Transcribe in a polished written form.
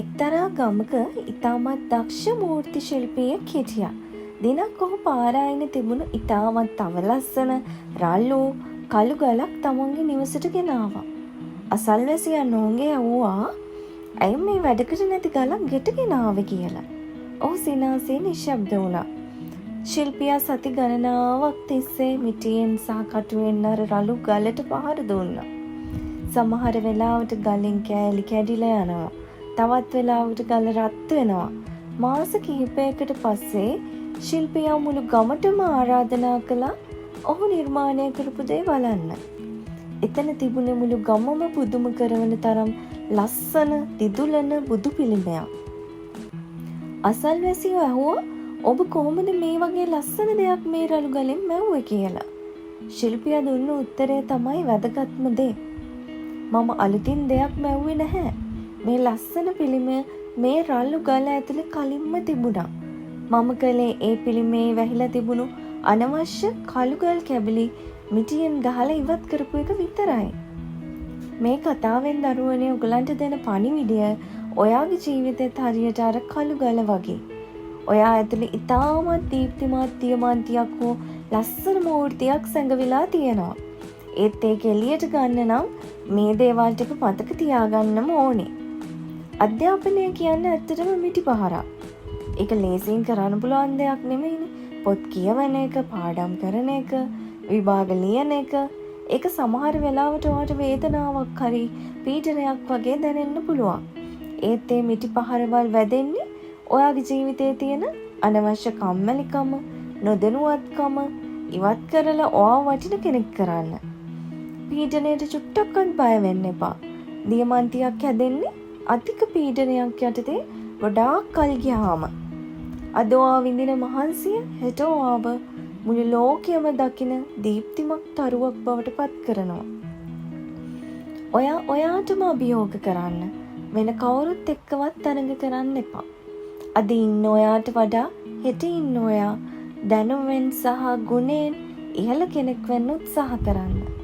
එක්තරා ගමක ඉතාමත් දක්ෂ මූර්ති ශිල්පියෙක් හිටියා. දිනක් ඔහු පාරායන තිබුණු ඉතාමත් අවලස්සන රළු කළු ගලක් තමන්ගේ නිවසට ගෙනාවා. අසල්වැසියන් ඔහුගේ ඇහුවා ඇයි මේ වැඩකට නැති ගලක් ගෙටගෙන ආවේ කියලා. ඔහු සිනාසේ නිශ්ශබ්ද වුණා. ශිල්පියා සති ගණනාවක් තිස්සේ මිටියෙන් සහ කටුවෙන් අර රළු ගලට පහර දුන්නා. සමහර වෙලාවට ගලෙන් කෑලි කැඩිලා යනවා. තවත් වෙලාවකට ගල රත් වෙනවා. මාස කිහිපයකට පස්සේ ශිල්පියා මුළු ගමටම ආරාධනා කළා ඔහු නිර්මාණය කරපු දේ බලන්න. එතන තිබුණේ මුළු ගමම පුදුම කරවන තරම් ලස්සන දිදුලන බුදු පිළිමයක්. අසල්වැසියෝ ඇහුවා ඔබ කොහොමද මේ වගේ ලස්සන දෙයක් මේ රළු ගලෙන් මැව්වේ කියලා. ශිල්පියා දුන්න උත්තරය තමයි වැදගත්ම දේ. මම අලුතින් දෙයක් මැව්වේ නැහැ. මේ ලස්සන පිළිමය මේ රළු ගල ඇතුලේ කලින්ම තිබුණා. මම කළේ ඒ පිළිමේ වැහිලා තිබුණු අනවශ්‍ය කළු ගල් කැබලි මිටියෙන් ගහලා ඉවත් කරපු එක විතරයි. මේ කතාවෙන් දරුවනේ ඔයගලන්ට දෙන පණිවිඩය ඔයාගේ ජීවිතේත් හරියට අර කළු ගල වගේ. ඔයා ඇතුලේ ඉතාමත් දීප්තිමත් දියමන්තියක් හෝ ලස්සන මූර්තියක් සැඟවිලා තියෙනවා. ඒත් ඒක එළියට ගන්න නම් මේ දේවල් ටික මතක තියාගන්නම ඕනේ. අධ්‍යාපනය කියන්නේ ඇත්තටම මිටි පහරක්. ඒක ලේසියෙන් කරන්න පුළුවන් දෙයක් නෙමෙයිනේ. පොත් කියවන එක, පාඩම් කරන එක, විභාග ලියන එක. ඒක සමහර වෙලාවට ඔයාට වේදනාවක් හරි පීඩනයක් වගේ දැනෙන්න පුළුවන්. ඒත් මේ මිටි පහරවල් වැදෙන්නේ ඔයාගේ ජීවිතයේ තියෙන අනවශ්‍ය කම්මැලිකම, නොදැනුවත්කම ඉවත් කරලා ඔයාව වටින කෙනෙක් කරන්න. පීඩනයට චුට්ටක්වත් බය වෙන්න එපා. දියමන්තියක් හැදෙන්නේ අධික පීඩනයක් යටතේ ගොඩාක් කල් ගියාම. අද ඔයා විඳින මහන්සිය හෙට ඔයාව මුළු ලෝකයම දකින දීප්තිමත් තරුවක් බවට පත් කරනවා. ඔයා ඔයාටම අභියෝග කරන්න. වෙන කවුරුත් එක්කවත් තරඟ කරන්න එපා. අද ඉන්න ඔයාට වඩා හෙට ඉන්න ඔයා දැනුමෙන් සහ ගුණෙන් ඉහළ කෙනෙක් වෙන්න උත්සාහ කරන්න.